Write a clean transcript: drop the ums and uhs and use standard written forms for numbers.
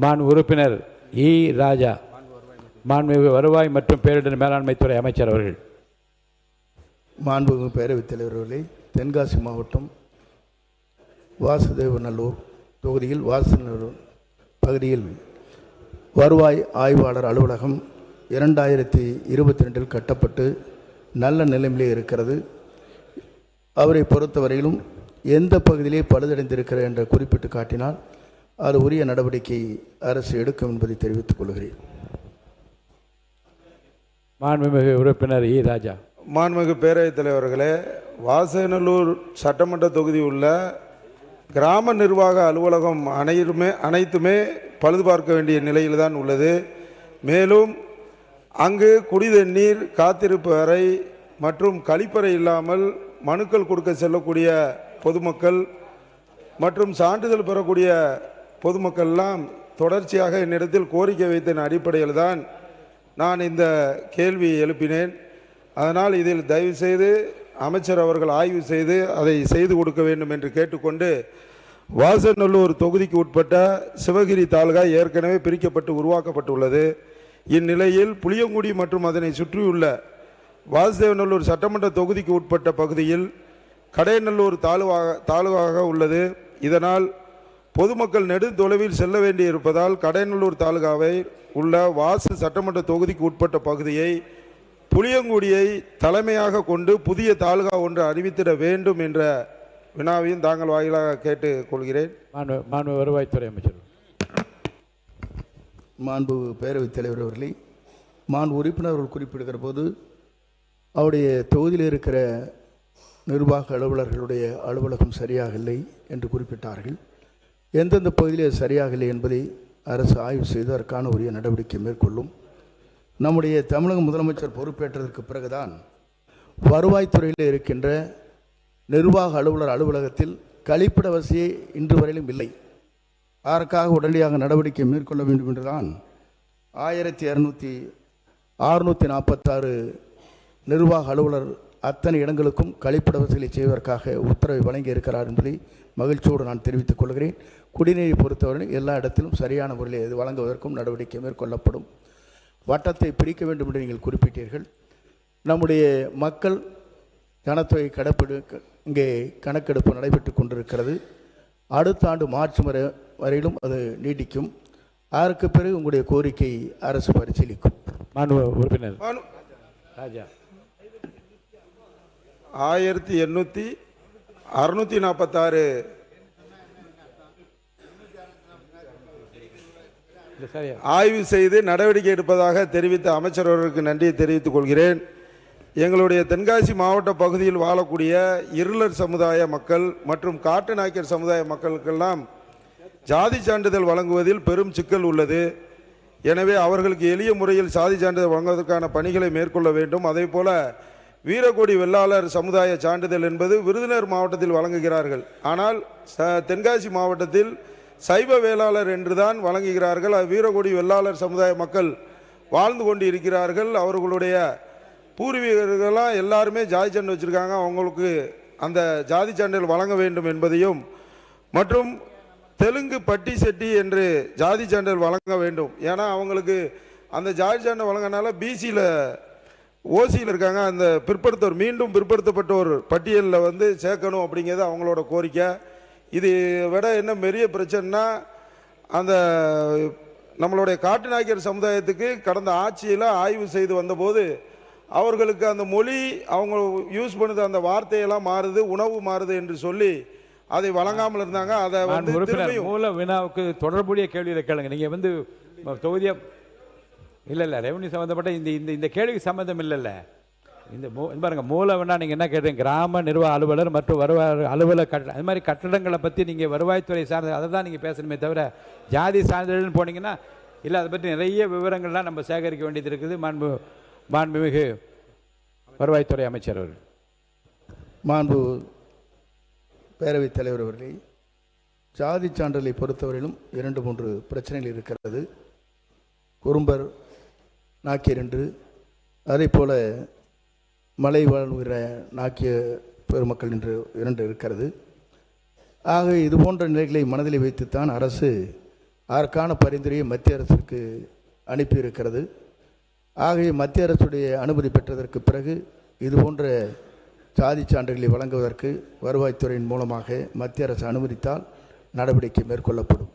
மாண்பு உறுப்பினர் இ. ராஜா, மாண்புமிகு வருவாய் மற்றும் பேரிடர் மேலாண்மைத்துறை அமைச்சர் அவர்கள். மாண்புமிகு பேரவைத் தலைவர் அவர்களே, தென்காசி மாவட்டம் வாசுதேவநல்லூர் தொகுதியில் வாசுதேவநல்லூர் பகுதியில் வருவாய் ஆய்வாளர் அலுவலகம் 2022 கட்டப்பட்டு நல்ல நிலைமையிலே இருக்கிறது. அவரை பொறுத்தவரையிலும் எந்த பகுதியிலே பழுதடைந்திருக்கிறது என்று குறிப்பிட்டு காட்டினால் அது உரிய நடவடிக்கை அரசு எடுக்கும் என்பதை தெரிவித்துக் கொள்கிறேன். மாண்புமிகு உறுப்பினர் இ. ராஜா. மாண்புமிகு பேரவைத் தலைவர்களே, வாசநல்லூர் சட்டமன்ற தொகுதி உள்ள கிராம நிர்வாக அலுவலகம் அனைத்துமே பழுது பார்க்க வேண்டிய நிலையில்தான் உள்ளது. மேலும் அங்கு குடிதண்ணீர், காத்திருப்பு அறை மற்றும் கழிப்பறை இல்லாமல் மனுக்கள் கொடுக்க செல்லக்கூடிய பொதுமக்கள் மற்றும் சான்றிதழ் பெறக்கூடிய பொதுமக்கள்லாம் தொடர்ச்சியாக என்னிடத்தில் கோரிக்கை வைத்த அடிப்படையில் தான் நான் இந்த கேள்வி எழுப்பினேன். அதனால் இதில் தயவுசெய்து அமைச்சர் அவர்கள் ஆய்வு செய்து அதை செய்து கொடுக்க வேண்டும் என்று கேட்டுக்கொண்டு, வாசநல்லூர் தொகுதிக்கு உட்பட்ட சிவகிரி தாலுகா ஏற்கனவே பிரிக்கப்பட்டு உருவாக்கப்பட்டுள்ளது. இந்நிலையில் புளியங்குடி மற்றும் அதனை சுற்றியுள்ள வாசுதேவநல்லூர் சட்டமன்ற தொகுதிக்கு உட்பட்ட பகுதியில் கடையநல்லூர் தாலுகாக உள்ளது. இதனால் பொதுமக்கள் நெடுந்தொலைவில் செல்ல வேண்டியிருப்பதால் கடையநல்லூர் தாலுகாவை உள்ள வாசு சட்டமன்ற தொகுதிக்கு உட்பட்ட பகுதியை புளியங்குடியை தலைமையாக கொண்டு புதிய தாலுகா ஒன்று அறிவித்திட வேண்டும் என்ற வினாவையும் தாங்கள் வாயிலாக கேட்டுக் கொள்கிறேன். மாண்பு வருவாய்த்துறை அமைச்சர். மாண்பு பேரவைத் தலைவர் அவர்களே, மாண்பு உறுப்பினர்கள் குறிப்பிடுகிற போது அவருடைய தொகுதியில் இருக்கிற நிர்வாக அலுவலர்களுடைய அலுவலகம் சரியாக இல்லை என்று குறிப்பிட்டார்கள். எந்தெந்த பகுதியில் சரியாக இல்லை என்பதை அரசு ஆய்வு செய்து அதற்கான உரிய நடவடிக்கை மேற்கொள்ளும். நம்முடைய தமிழக முதலமைச்சர் பொறுப்பேற்றதற்கு பிறகுதான் வருவாய்த்துறையில் இருக்கின்ற நிர்வாக அலுவலர் அலுவலகத்தில் கழிப்பிட வசதியே இன்று வரையிலும் இல்லை. அதற்காக உடனடியாக நடவடிக்கை மேற்கொள்ள வேண்டும் என்றுதான் 1646 நிர்வாக அலுவலர் அத்தனை இடங்களுக்கும் கழிப்பிட வசதிகளை செய்வதற்காக உத்தரவை வழங்கி இருக்கிறார் என்பதை மகிழ்ச்சியோடு நான் தெரிவித்துக் கொள்கிறேன். குடிநீரை பொறுத்தவரை எல்லா இடத்திலும் சரியான முறையில் இது வழங்குவதற்கும் நடவடிக்கை மேற்கொள்ளப்படும். வட்டத்தை பிரிக்க வேண்டும் என்று நீங்கள் குறிப்பிட்டீர்கள். நம்முடைய மக்கள் ஜனத்தொகை இங்கே கணக்கெடுப்பு நடைபெற்று கொண்டிருக்கிறது. அடுத்த ஆண்டு மார்ச் வரையிலும் அது நீடிக்கும். அதற்கு பிறகு உங்களுடைய கோரிக்கை அரசு பரிசீலிக்கும். மாண்பு உறுப்பினர் ராஜா. 1646 ஆய்வு செய்து நடவடிக்கை எடுப்பதாக தெரிவித்த அமைச்சர் அவர்களுக்கு நன்றியை தெரிவித்துக் கொள்கிறேன். எங்களுடைய தென்காசி மாவட்ட பகுதியில் வாழக்கூடிய இருளர் சமுதாய மக்கள் மற்றும் காட்டு நாய்க்கர் சமுதாய மக்களுக்கெல்லாம் ஜாதி சான்றிதழ் வழங்குவதில் பெரும் சிக்கல் உள்ளது. எனவே அவர்களுக்கு எளிய முறையில் சாதி சான்றிதழ் வழங்குவதற்கான பணிகளை மேற்கொள்ள வேண்டும். அதே போல வீரக்கோடி வெள்ளாளர் சமுதாய சான்றிதழ் என்பது விருதுநகர் மாவட்டத்தில் வழங்குகிறார்கள். ஆனால் தென்காசி மாவட்டத்தில் சைவ வேளாளர் என்றுதான் வழங்குகிறார்கள். வீரக்கோடி வெள்ளாளர் சமுதாய மக்கள் வாழ்ந்து கொண்டு இருக்கிறார்கள். அவர்களுடைய பூர்வீகர்களாம் எல்லாருமே ஜாதி சான்று வச்சுருக்காங்க. அவங்களுக்கு அந்த ஜாதி சான்றிதழ் வழங்க வேண்டும் என்பதையும், மற்றும் தெலுங்கு பட்டி செட்டி என்று ஜாதி சான்றிதழ் வழங்க வேண்டும். ஏன்னா அவங்களுக்கு அந்த ஜாதி சான்றிதழ் வழங்கினால பிசியில் ஓசியில் இருக்காங்க, அந்த பிற்படுத்தோர் மீண்டும் பிற்படுத்தப்பட்டோர் பட்டியலில் சேர்க்கணும் அப்படிங்கிறது அவங்களோட கோரிக்கை. இது விட என்ன பெரிய பிரச்சனைனா, அந்த நம்மளுடைய காட்டு நாய்க்கர் சமுதாயத்துக்கு கடந்த ஆட்சியில் ஆய்வு செய்து வந்தபோது அவர்களுக்கு அந்த மொழி அவங்க யூஸ் பண்ணுது அந்த வார்த்தையெல்லாம் மாறுது, உணவு மாறுது என்று சொல்லி அதை வழங்காமல் இருந்தாங்க. அதை மூல வினாவுக்கு தொடர்புடைய கேள்வியில் கேளுங்க. நீங்கள் தொகுதியை இல்லை ரெவன்யூ சம்மந்தப்பட்ட இந்த கேள்விக்கு சம்மந்தம் இல்லைல்ல. இந்த பாருங்க, மூல வினா நீங்கள் என்ன கேட்டீங்க, கிராம நிர்வாக அலுவலர் மற்றும் வருவாய் அலுவலர் அது மாதிரி கட்டடங்களை பற்றி நீங்கள் வருவாய்த்துறை சார்ந்த அதை தான் நீங்கள் பேசணுமே தவிர ஜாதி சான்றிதழ்னு போனீங்கன்னா இல்லை. அதை பற்றி நிறைய விவரங்கள்லாம் நம்ம சேகரிக்க வேண்டியது இருக்குது. மாண்புமிகு வருவாய்த்துறை அமைச்சர் அவர்கள். மாண்பு பேரவைத் தலைவர் அவர்களே, ஜாதி சான்றிதழை பொறுத்தவரையிலும் 2-3 பிரச்சனைகள் இருக்கிறது. குறும்பர் நாக்கியர் என்று, அதே போல் மலை வாழ்கிற நாக்கிய பெருமக்கள் என்று 2 இருக்கிறது. ஆக இது போன்ற நிலைகளை மனதில் வைத்துத்தான் அரசு அதற்கான பரிந்துரையை மத்திய அரசுக்கு அனுப்பியிருக்கிறது. ஆகவே மத்திய அரசுடைய அனுமதி பெற்றதற்கு பிறகு இதுபோன்ற சாதி சான்றுகளை வழங்குவதற்கு வருவாய்த்துறையின் மூலமாக மத்திய அரசு அனுமதித்தால் நடவடிக்கை மேற்கொள்ளப்படும்.